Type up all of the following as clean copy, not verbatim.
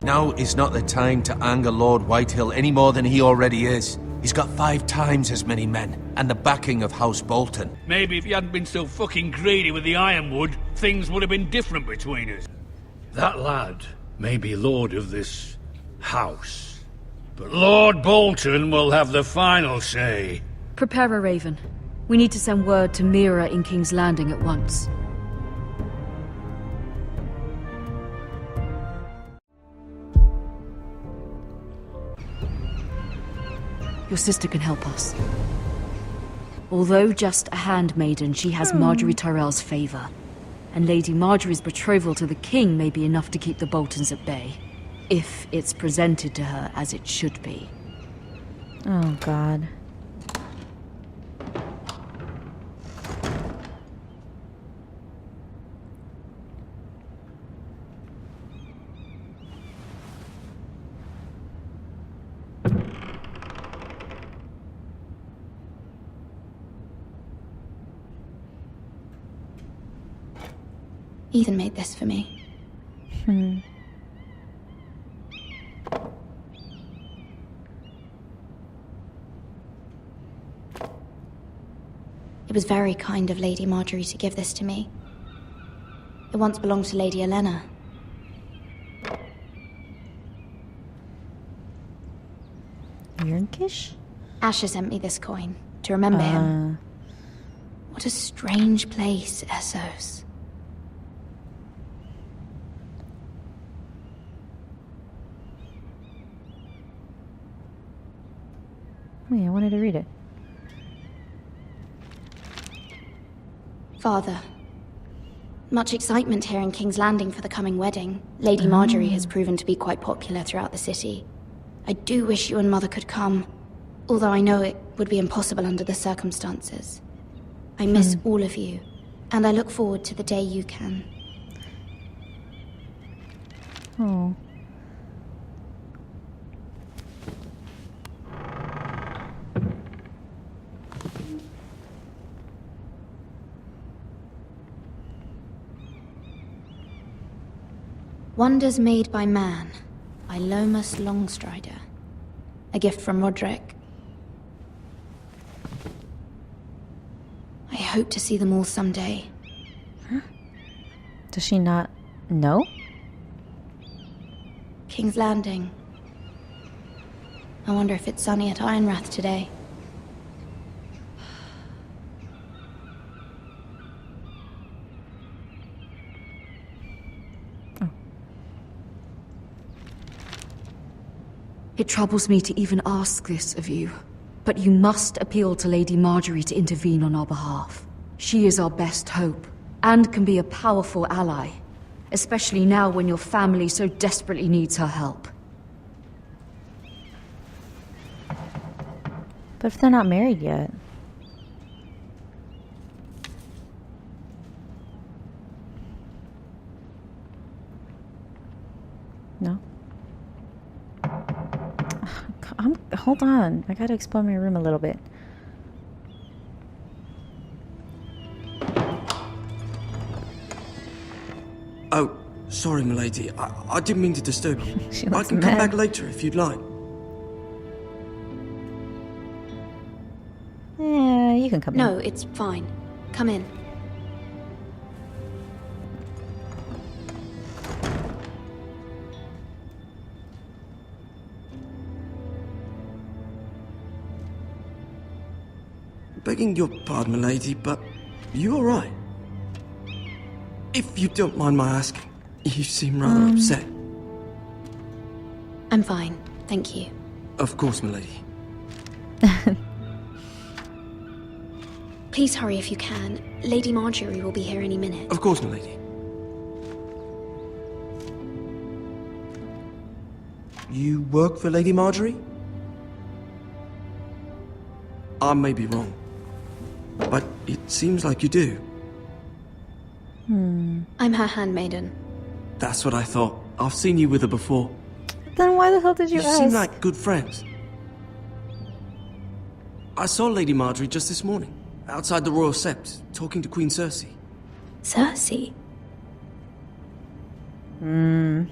Now is not the time to anger Lord Whitehill any more than he already is. He's got 5 times as many men, and the backing of House Bolton. Maybe if you hadn't been so fucking greedy with the ironwood, things would have been different between us. That lad may be lord of this house, but Lord Bolton will have the final say. Prepare a raven. We need to send word to Mira in King's Landing at once. Your sister can help us. Although just a handmaiden, she has Marjorie Tyrell's favor. And Lady Marjorie's betrothal to the king may be enough to keep the Boltons at bay. If it's presented to her as it should be. Oh, God. Ethan made this for me. It was very kind of Lady Marjorie to give this to me. It once belonged to Lady Elena. Yurnkish? Asher sent me this coin to remember him. What a strange place, Essos. Oh, yeah, I wanted to read it. Father. Much excitement here in King's Landing for the coming wedding. Lady Marjorie has proven to be quite popular throughout the city. I do wish you and Mother could come, although I know it would be impossible under the circumstances. I miss all of you, and I look forward to the day you can. Oh. Wonders Made by Man, by Lomas Longstrider. A gift from Roderick. I hope to see them all someday. Huh? Does she not know? King's Landing. I wonder if it's sunny at Ironrath today. It troubles me to even ask this of you, but you must appeal to Lady Marjorie to intervene on our behalf. She is our best hope, and can be a powerful ally, especially now when your family so desperately needs her help. But if they're not married yet? No? Hold on. I gotta explore my room a little bit. Oh, sorry, milady. I didn't mean to disturb you. I can mad. come back later if you'd like. Yeah, you can come in. No, it's fine. Come in. Begging your pardon, milady, but you alright? If you don't mind my asking, you seem rather upset. I'm fine, thank you. Of course, milady. Please hurry if you can. Lady Marjorie will be here any minute. Of course, milady. You work for Lady Marjorie? I may be wrong, but it seems like you do. I'm her handmaiden. That's what I thought. I've seen you with her before. Then why the hell did you ask? seem like good friends. I saw Lady Marjorie just this morning, outside the Royal Sept, talking to Queen Cersei. Cersei? I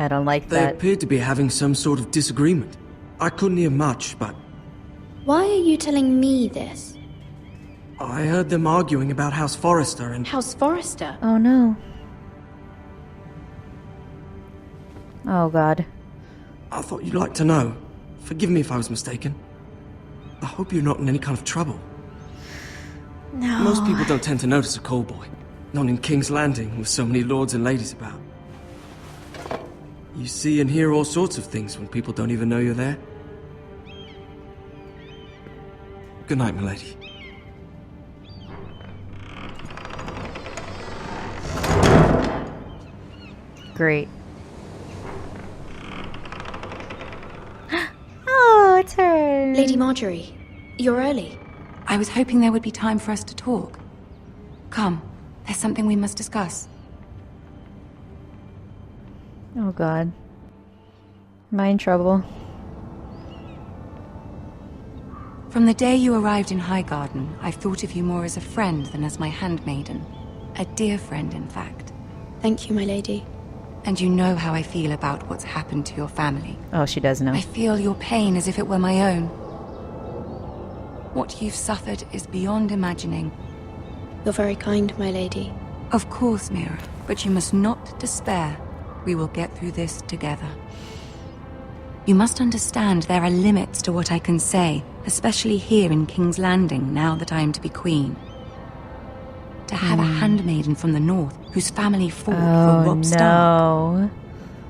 don't like They that. appeared to be having some sort of disagreement. I couldn't hear much, but Why are you telling me this? I heard them arguing about House Forrester and... House Forrester? Oh no. Oh god. I thought you'd like to know. Forgive me if I was mistaken. I hope you're not in any kind of trouble. No. Most people don't tend to notice a call boy. Not in King's Landing with so many lords and ladies about. You see and hear all sorts of things when people don't even know you're there. Good night, milady. Great. Oh, it's her. Lady Marjorie, you're early. I was hoping there would be time for us to talk. Come, there's something we must discuss. Oh god. Am I in trouble? From the day you arrived in Highgarden, I've thought of you more as a friend than as my handmaiden. A dear friend, in fact. Thank you, my lady. And you know how I feel about what's happened to your family. Oh, she does know. I feel your pain as if it were my own. What you've suffered is beyond imagining. You're very kind, my lady. Of course, Mira, but you must not despair. We will get through this together. You must understand there are limits to what I can say, especially here in King's Landing, now that I am to be queen. To have a handmaiden from the north whose family fought for Robb Stark. No.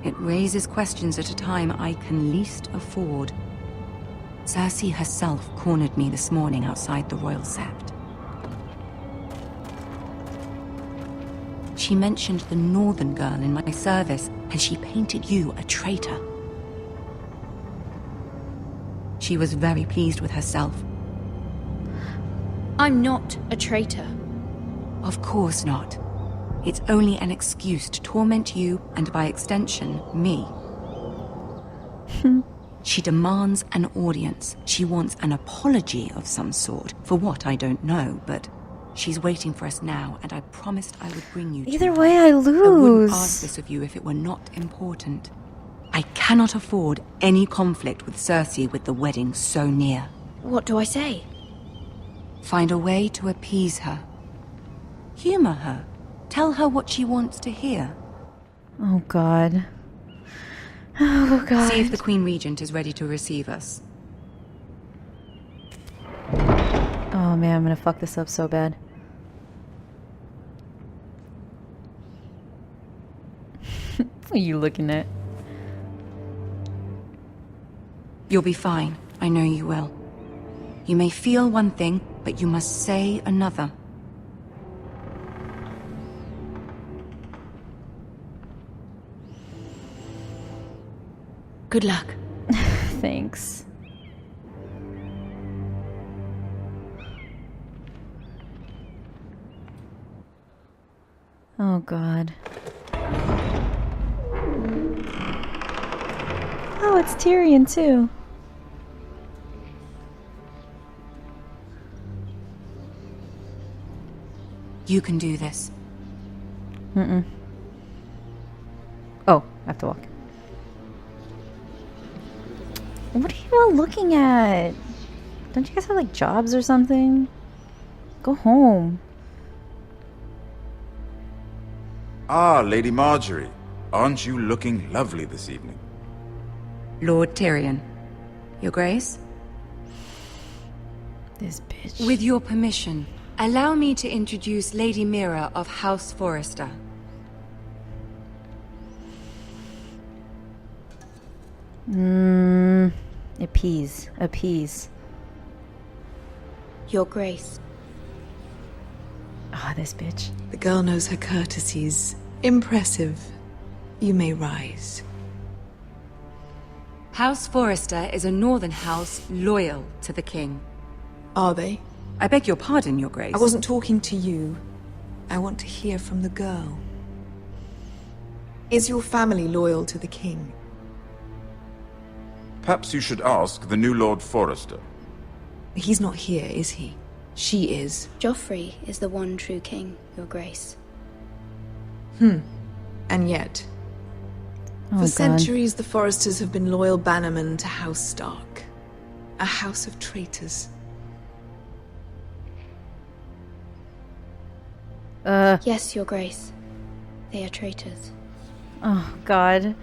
It raises questions at a time I can least afford. Cersei herself cornered me this morning outside the Royal Sept. She mentioned the northern girl in my service, and she painted you a traitor. She was very pleased with herself. I'm not a traitor. Of course not. It's only an excuse to torment you, and by extension, me. She demands an audience. She wants an apology of some sort. For what, I don't know, but she's waiting for us now, and I promised I would bring you to Either her. way, I I wouldn't lose. ask this of you if it were not important. I cannot afford any conflict with Cersei with the wedding so near. What do I say? Find a way to appease her. Humor her. Tell her what she wants to hear. Oh god. Oh god. See if the Queen Regent is ready to receive us. Oh man, I'm gonna fuck this up so bad. What are you looking at? You'll be fine. I know you will. You may feel one thing, but you must say another. Good luck. Thanks. Oh god. Oh, it's Tyrion too. You can do this. Oh, I have to walk. What are you all looking at? Don't you guys have like jobs or something? Go home. Ah, Lady Marjorie. Aren't you looking lovely this evening? Lord Tyrion. Your Grace? This bitch. With your permission, allow me to introduce Lady Mira of House Forrester. Appease. Appease. Your Grace. Ah, this bitch. The girl knows her courtesies. Impressive. You may rise. House Forrester is a northern house loyal to the king. Are they? I beg your pardon, Your Grace. I wasn't talking to you. I want to hear from the girl. Is your family loyal to the king? Perhaps you should ask the new Lord Forrester. He's not here, is he? She is. Joffrey is the one true king, Your Grace. And yet, Oh, for God. centuries, the Foresters have been loyal bannermen to House Stark. A house of traitors. Yes, Your Grace. They are traitors. Oh, God.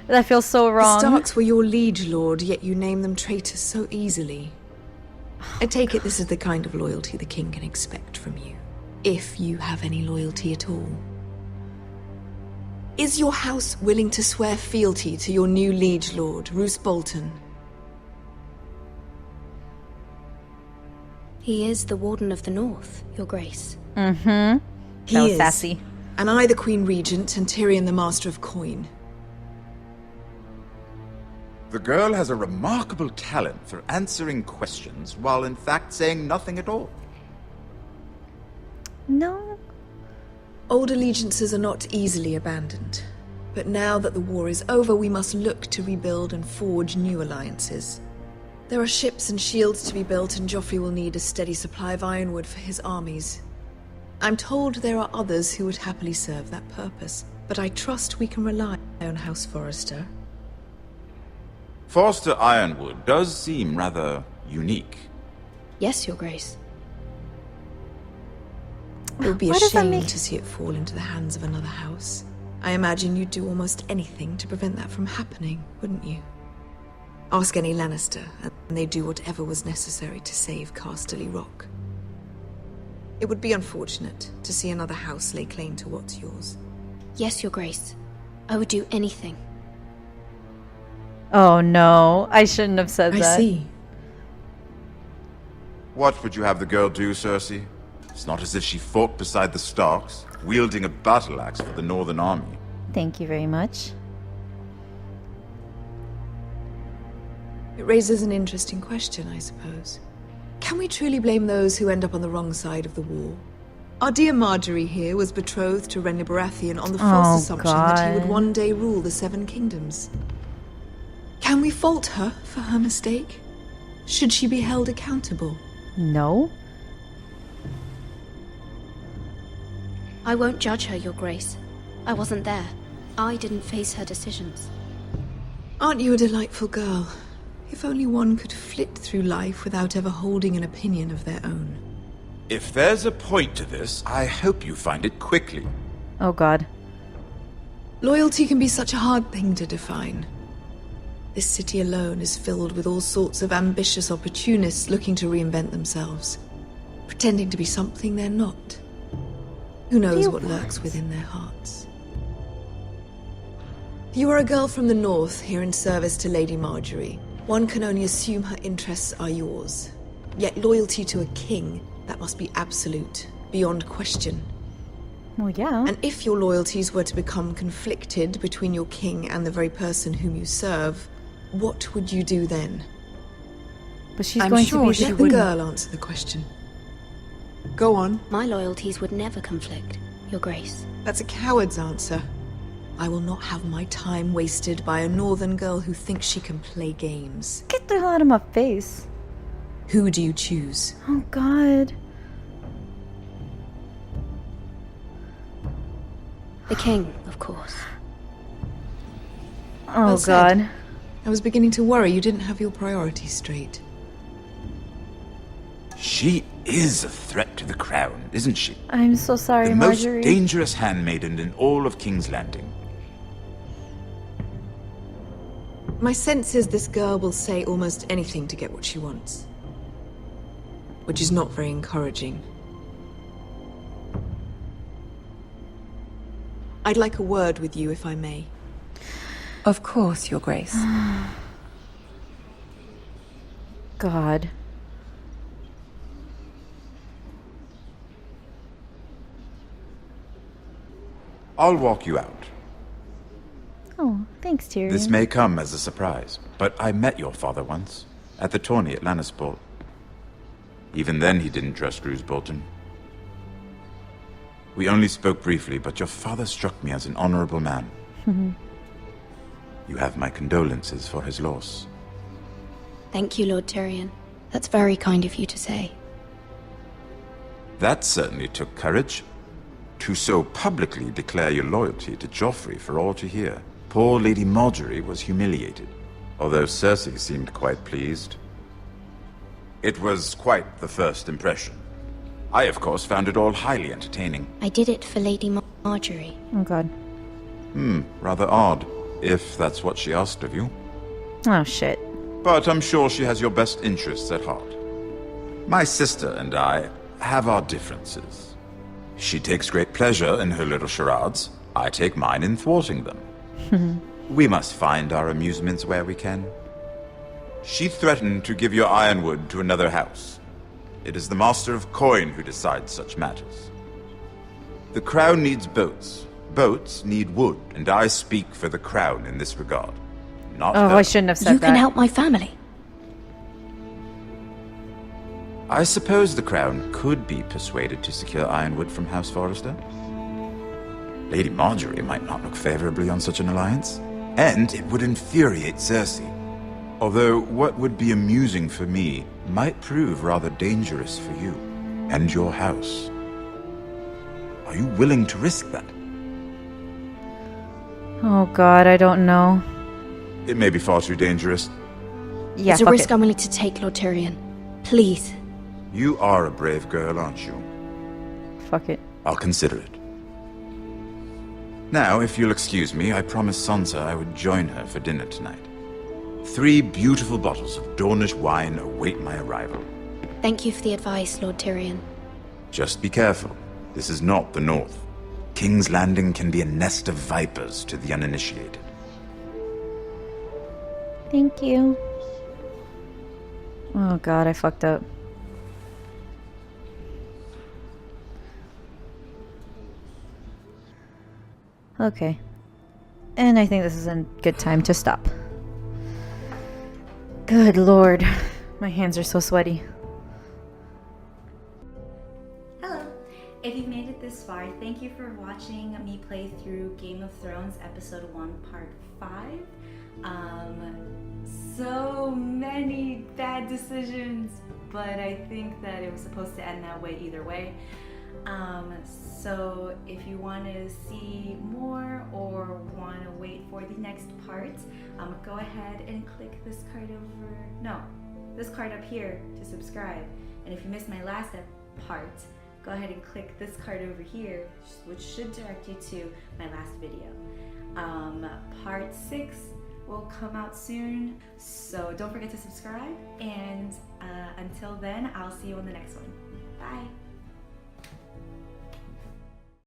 That feels so wrong. The Starks were your liege lord, yet you name them traitors so easily. I take it this is the kind of loyalty the king can expect from you. If you have any loyalty at all. Is your house willing to swear fealty to your new liege lord, Roose Bolton? He is the Warden of the North, Your Grace. Mm-hmm. He That was is. sassy. And I the Queen Regent, and Tyrion the Master of Coin. The girl has a remarkable talent for answering questions while in fact saying nothing at all. No. Old allegiances are not easily abandoned. But now that the war is over, we must look to rebuild and forge new alliances. There are ships and shields to be built, and Joffrey will need a steady supply of ironwood for his armies. I'm told there are others who would happily serve that purpose, but I trust we can rely on House Forrester. Forster Ironwood does seem rather unique. Yes, Your Grace. It would be a Why does that shame make- to see it fall into the hands of another house. I imagine you'd do almost anything to prevent that from happening, wouldn't you? Ask any Lannister, and they'd do whatever was necessary to save Casterly Rock. It would be unfortunate to see another house lay claim to what's yours. Yes, Your Grace. I would do anything. Oh, no. I shouldn't have said I that. see. What would you have the girl do, Cersei? It's not as if she fought beside the Starks, wielding a battle axe for the Northern Army. Thank you very much. It raises an interesting question, I suppose. Can we truly blame those who end up on the wrong side of the war? Our dear Marjorie here was betrothed to Renly Baratheon on the false assumption that he would God. one day rule the Seven Kingdoms. Can we fault her for her mistake? Should she be held accountable? No. I won't judge her, Your Grace. I wasn't there. I didn't face her decisions. Aren't you a delightful girl? If only one could flit through life without ever holding an opinion of their own. If there's a point to this, I hope you find it quickly. Oh, God. Loyalty can be such a hard thing to define. This city alone is filled with all sorts of ambitious opportunists looking to reinvent themselves, pretending to be something they're not. Who knows what lurks within their hearts? You are a girl from the north, here in service to Lady Marjorie. One can only assume her interests are yours. Yet loyalty to a king, that must be absolute, beyond question. Well, yeah. And if your loyalties were to become conflicted between your king and the very person whom you serve, what would you do then? But she's I'm going sure to be she Let the the wouldn't. girl answer the question. Go on. My loyalties would never conflict, Your Grace. That's a coward's answer. I will not have my time wasted by a northern girl who thinks she can play games. Get the hell out of my face. Who do you choose? Oh, God. The king, of course. Oh, Well said. God. I was beginning to worry you didn't have your priorities straight. She is a threat to the crown, isn't she? I'm so sorry, The most Marjorie. dangerous handmaiden in all of King's Landing. My sense is this girl will say almost anything to get what she wants. Which is not very encouraging. I'd like a word with you, if I may. Of course, Your Grace. God. I'll walk you out. Oh, thanks, Tyrion. This may come as a surprise, but I met your father once, at the tourney at Lannisport. Even then he didn't trust Roose Bolton. We only spoke briefly, but your father struck me as an honorable man. You have my condolences for his loss. Thank you, Lord Tyrion. That's very kind of you to say. That certainly took courage. To so publicly declare your loyalty to Joffrey for all to hear. Poor Lady Marjorie was humiliated, although Cersei seemed quite pleased. It was quite the first impression. I, of course, found it all highly entertaining. I did it for Lady Marjorie. Oh god. Rather odd, if that's what she asked of you. Oh shit. But I'm sure she has your best interests at heart. My sister and I have our differences. She takes great pleasure in her little charades. I take mine in thwarting them. We must find our amusements where we can. She threatened to give your ironwood to another house. It is the Master of Coin who decides such matters. The Crown needs boats. Boats need wood, and I speak for the Crown in this regard. Not Oh, her. I shouldn't have said You that. can help my family. I suppose the Crown could be persuaded to secure ironwood from House Forrester. Lady Marjorie might not look favorably on such an alliance, and it would infuriate Cersei. Although what would be amusing for me might prove rather dangerous for you and your house. Are you willing to risk that? Oh god, I don't know. It may be far too dangerous. Yeah, It's a fuck risk it. I'm willing to take, Lord Tyrion. Please. You are a brave girl, aren't you? Fuck it. I'll consider it. Now, if you'll excuse me, I promised Sansa I would join her for dinner tonight. 3 beautiful bottles of Dornish wine await my arrival. Thank you for the advice, Lord Tyrion. Just be careful. This is not the North. King's Landing can be a nest of vipers to the uninitiated. Thank you. Oh god, I fucked up. Okay. And I think this is a good time to stop. Good lord. My hands are so sweaty. Hello! If you've made it this far, thank you for watching me play through Game of Thrones Episode 1, Part 5. So many bad decisions, but I think that it was supposed to end that way either way. So if you want to see more or want to wait for the next part, go ahead and click this card this card up here to subscribe. And if you missed my last part, go ahead and click this card over here, which should direct you to my last video. Part 6 will come out soon, so don't forget to subscribe, and until then, I'll see you on the next one. Bye!